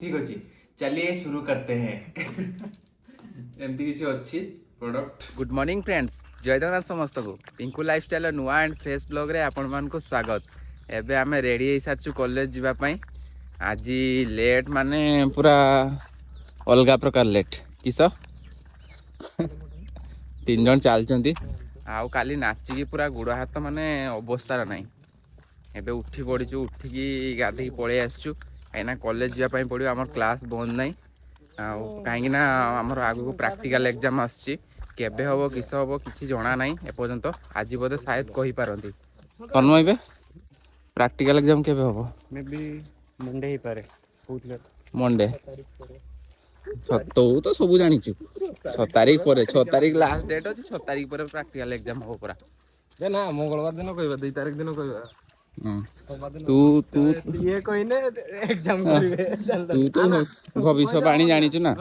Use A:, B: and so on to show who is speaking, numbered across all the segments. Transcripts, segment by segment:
A: ठीक अच्छे चलिए शुरू करते हैं एमती किसी अच्छी प्रोडक्ट। गुड मॉर्निंग फ्रेंड्स, जय जगन्नाथ समस्त को पिंकू लाइफस्टाइल नुआ एंड फ्रेश ब्लॉग रे आपण मान को स्वागत। एबे आम रेडी हो सारी कॉलेज जीवाई। आज लेट माने पूरा अलग प्रकार लेट किस तीन जन चलती आउ काली नाचिकी पूरा गुड़ हाथ माने अवस्थार ना। एबे उठी पड़ीचु, उठिकी गाधे पलि आसचु कहीं कॉलेज जावाई पड़ो। आम क्लास बंद ना कहीं आमर आगु प्रैक्टिकल एग्जाम आसची केबे हम किस हम किसी जना ना एपर्यंत। आज बोधे शायद कही पारती तन्मय प्रैक्टिकल एग्जाम केबे हम
B: मे बी मंडे ही पारे
A: मंडे तू तो सब जानी 6 तारीख पर 6 तारीख लास्ट डेट अच्छी 6 तारीख पर प्रैक्टिकल एग्जाम हो पूरा
B: ना मंगलवार दिन कहबा 2 तारीख दिन कहबा
A: तू तू
B: ये कहने एग्जाम करिवे
A: तू तो भविष्यवाणी जानिछु ना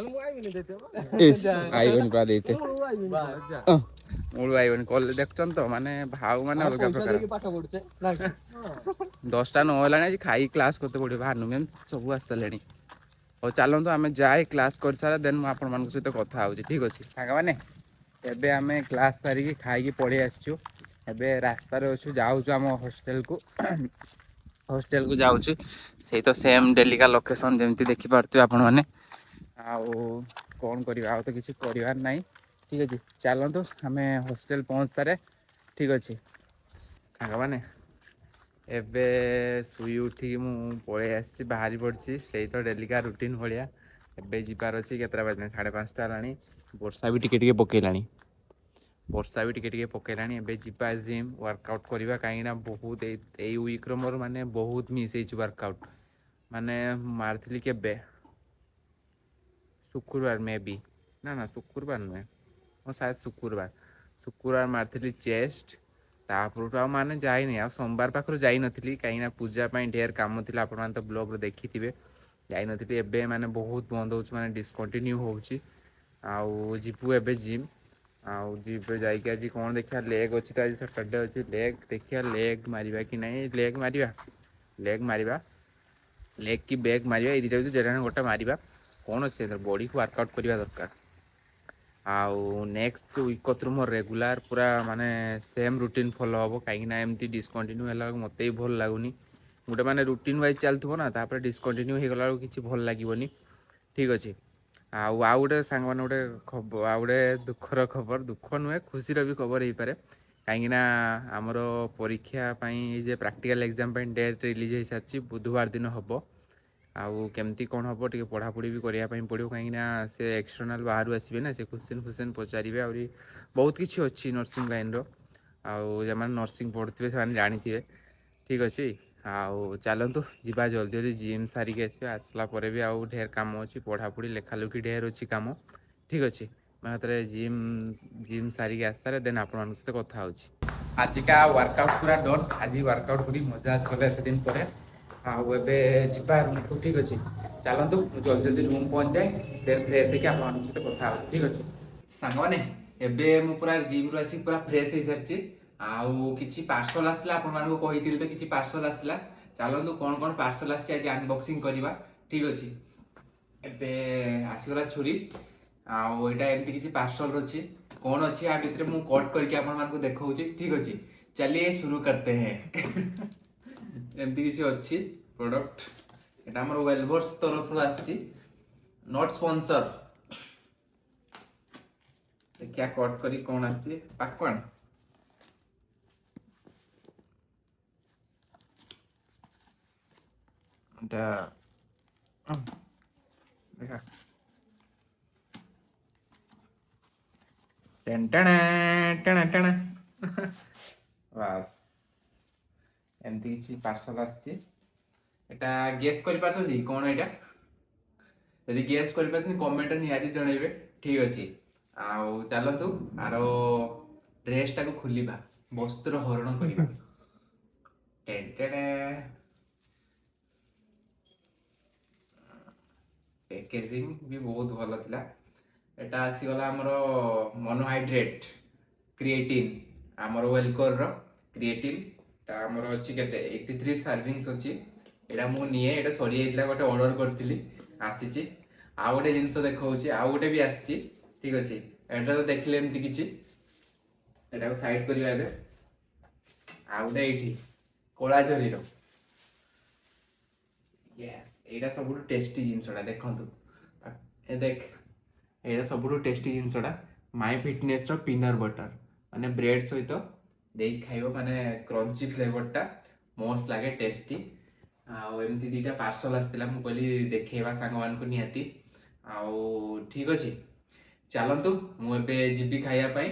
A: इस आइबन पूरा देते मूल आइबन कॉलेज देखछन तो माने भाव माने अलग प्रकार
B: पाठ पढुते
A: 10टा न होला आज खाई क्लास करते पड़ो। भानु मैम सब आस सारे और चलतु आम जाए क्लास कर सारा देन मुझे आपण सहित कथा हो। ठीक अच्छे सांग मैंने एबे आम क्लास सारिकी खाई पलि आसचु। एबे रास्तार अच्छु जाऊँ आम हॉस्टेल को हॉस्टेल को जाऊँ से तो सेम डेलिका लोकेशन जमी देखिपे आपण मैंने आउ कौन करवा आ तो किसी करार ना। ठीक अच्छे चलतु आम हॉस्टेल पहुँच सारे। ठीक अच्छे सांग मैंने एबे शुई उठी मु पलि आसी बाहरी पड़ी से तो डेलिका रुटीन भाया। एबे जीवार अच्छी केतटा बजे 5:30 हेलानी। वर्षा भी टिके पकेला वर्षा भी टिके पकेला। एबे जीवा जिम वर्कआउट करवा कहीं बहुत यही वीक्र मोर माने बहुत मिस हो वर्कआउट माने मारती के शुक्रवार मे बी ना शुक्रवार नुहे हाँ शायद शुक्रवार मारती चेस्ट तापर आ माने जाइनी आ सोमवार पाखर जाई नथली कहीं पूजा ढेर काम थी आप तो ब्लॉग देखी थे जाई नथली। एबे माने बहुत बंद हो माने डिस्कंटिन्यू होउची आउ जीवु एबे जिम आउ जीव जाइए आज कौन देखा लेग अच्छी तो आज सैटरडे अच्छी लेग देखिए लेग मारिबा कि नहीं लेग मारिबा लेग की बैग मारिबा ये दुटा जेना गोटे मारिबा कौन अच्छे बॉडी को वर्कआउट करवा दरकार। आउ नेक्स्ट वीक कतरू मोर रेगुलर पूरा माने सेम रुटीन फॉलो हम कहीं एमती डिस्कंटिन्यू है मत भी भल लगुनि गोटे माने रुटीन वाइज चलती ना तापर डिस्कंटिन्यू हो गला किसी भल लगे। ठीक अच्छे आउ गोटे सांग मैंने गोटे खबर आउ गोटे दुखर खबर दुख नुहे खुशीर भी खबर हो पारे कहीं आमर परीक्षा प्रैक्टिकल एग्जाम डेट रिलीज हो सारी बुधवार दिन हम आउ केमती कौन हम टे पढ़ापढ़ी भी करने पड़ो कहीं से एक्सटर्नाल बाहर आसवे ना से क्वेश्चन पचारे आ बहुत किसी अच्छी नर्सिंग लाइन आउ जो नर्सिंग पढ़ुवे से जानी। ठीक अच्छे आउ चलतु जीवा जल्दी जल्दी जिम सारिक आसला भी आउ ढेर काम अच्छी पढ़ापढ़ी लेखालुखी ढेर अच्छी कम। ठीक अच्छे मैं हाथ जिम जिम सारिक आसारे देन आपण सहित कथा हो। आज का वर्कआउट पूरा डन आज वर्कआउट कर मजा आसगला एत दिन पर आउ एबे तो ठीक अच्छे चलतु जल्दी जल्दी रूम पहुँच जाए देन फ्रेश होकर आप सहित कथा हो। ठीक अच्छे सांग मैंने एबे मु पूरा जिम रू आसी पूरा फ्रेश हो सारी आउ किछि पार्सल आसला आपण मानको कहिथिल तो किछि पार्सल आसला चलतु कौन कौन पार्सल आछि आज अनबॉक्सिंग करवा। ठीक अच्छे एबे आसीगला छुरी आउ एटा एमती किछि पार्सल अछि कौन अच्छी आ भितर मु कट करके आपण मानको देखाउछि। ठीक अच्छे चलिए शुरू करते हैं एमती किछि अच्छी प्रोडक्ट एटा हमर वेलवर्स तरफ रु आछि नॉट स्पॉन्सर क्या कट करी कौन आछि पाकवान देखा बास एमती किसी पार्सल आछि एटा गेस कर पारछन्ती कोन एटा यदि गेस कर पारछन्ती कमेंट निहाती जणैबे। ठीक अछि आउ चलतु आरो ड्रेस टाको खुलिबा वस्त्र हरण करिबा टेंटेने पैकेजिंग भी बहुत भल थिला एटा आसीगला हमर मोनोहाइड्रेट क्रिएटिन आमर वेलकोर रो क्रिएटिन ता हमर अछि केते 83 सर्विंग्स अछि एटा मु निये एटा सरी जाइतला गोटे ऑर्डर करथिली ଆସିଛି। ଆଉ ଗୋଟେ ଜିନିଷ ଦେଖାଉଛି, ଆଉ ଗୋଟେ ବି ଆସିଛି। ଠିକ ଅଛି, ଏଇଟା ତ ଦେଖିଲେ ଏମିତି କିଛି, ଏଟାକୁ ସାଇଡ୍ କରିବା ଏବେ। ଆଉ ଗୋଟେ ଏଇଠି କଳା ଜରିର, ୟେସ୍, ଏଇଟା ସବୁଠୁ ଟେଷ୍ଟି ଜିନିଷଟା ଦେଖନ୍ତୁ। ଦେଖ, ଏଇଟା ସବୁଠୁ ଟେଷ୍ଟି ଜିନିଷଟା ମାଇ ଫିଟନେସ୍ର ପିନଟ୍ ବଟର୍, ମାନେ ବ୍ରେଡ୍ ସହିତ ଦେଇକି ଖାଇବ, ମାନେ କ୍ରଞ୍ଚି ଫ୍ଲେଭରଟା ମସ୍ତ ଲାଗେ, ଟେଷ୍ଟି। ଆଉ ଏମିତି ଦୁଇଟା ପାର୍ସଲ ଆସିଥିଲା, ମୁଁ କହିଲି ଦେଖେଇବା ସାଙ୍ଗମାନଙ୍କୁ ନିହାତି। ଆଉ ଠିକ୍ ଅଛି, ଚାଲନ୍ତୁ ମୁଁ ଏବେ ଯିବି ଖାଇବା ପାଇଁ।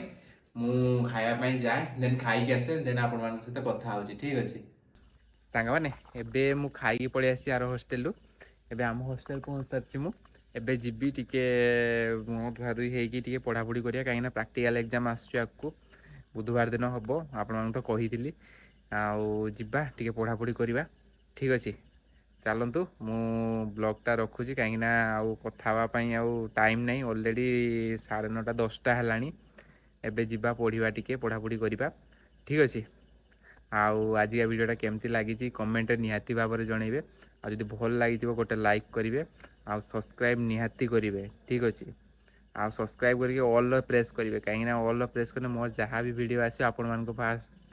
A: ମୁଁ ଖାଇବା ପାଇଁ ଯାଏ, ଦେନ୍ ଖାଇକି ଆସେ, ଦେନ୍ ଆପଣମାନଙ୍କ ସହିତ କଥା ହେଉଛି। ଠିକ୍ ଅଛି ସାଙ୍ଗମାନେ, ଏବେ ମୁଁ ଖାଇକି ପଳେଇ ଆସିଛି ଆର ହଷ୍ଟେଲରୁ। ଏବେ ଆମ ହଷ୍ଟେଲ ପହଞ୍ଚି ସାରିଛି ମୁଁ। ଏବେ ଯିବି ଟିକେ ମୁହଁ ଧୁଆଧୁଇ ହେଇକି ଟିକେ ପଢ଼ାପଢ଼ି କରିବା, କାହିଁକିନା ପ୍ରାକ୍ଟିକାଲ ଏକ୍ଜାମ୍ ଆସୁଛି ଆଗକୁ, ବୁଧବାର ଦିନ ହେବ। ଆପଣମାନଙ୍କୁ ତ କହିଥିଲି। ଆଉ ଯିବା ଟିକେ ପଢ଼ାପଢ଼ି କରିବା। ଠିକ୍ ଅଛି, ଚାଲନ୍ତୁ ମୁଁ ବ୍ଲଗ୍ଟା ରଖୁଛି, କାହିଁକିନା ଆଉ କଥା ହେବା ପାଇଁ ଆଉ ଟାଇମ୍ ନାହିଁ। ଅଲରେଡ଼ି 9:30 10ଟା ହେଲାଣି। ଏବେ ଯିବା ପଢ଼ିବା, ଟିକେ ପଢ଼ାପଢ଼ି କରିବା। ଠିକ୍ ଅଛି, ଆଉ ଆଜିକା ଭିଡ଼ିଓଟା କେମିତି ଲାଗିଛି କମେଣ୍ଟରେ ନିହାତି ଭାବରେ ଜଣେଇବେ। ଆଉ ଯଦି ଭଲ ଲାଗିଥିବ ଗୋଟେ ଲାଇକ୍ କରିବେ, ଆଉ ସବସ୍କ୍ରାଇବ୍ ନିହାତି କରିବେ। ଠିକ୍ ଅଛି, ଆଉ ସବସ୍କ୍ରାଇବ୍ କରିକି ଅଲ୍ର ପ୍ରେସ୍ କରିବେ, କାହିଁକିନା ଅଲ୍ର ପ୍ରେସ୍ କଲେ ମୋର ଯାହା ବି ଭିଡ଼ିଓ ଆସିବ ଆପଣମାନଙ୍କ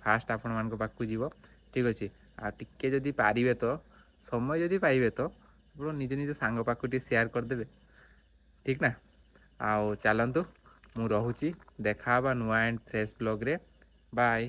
A: ଫାଷ୍ଟ ଆପଣମାନଙ୍କ ପାଖକୁ ଯିବ। ଠିକ୍ ଅଛି, ଆଉ ଟିକେ ଯଦି ପାରିବେ ତ, ସମୟ ଯଦି ପାଇବେ ତ ଆପଣ ନିଜ ନିଜ ସାଙ୍ଗ ପାଖକୁ ଟିକେ ସେୟାର କରିଦେବେ। ଠିକ୍ ନା? ଆଉ ଚାଲନ୍ତୁ ମୁଁ ରହୁଛି, ଦେଖା ହେବା ନୂଆ ଆଣ୍ଡ ଫ୍ରେଶ୍ ବ୍ଲଗ୍ରେ। ବାଏ।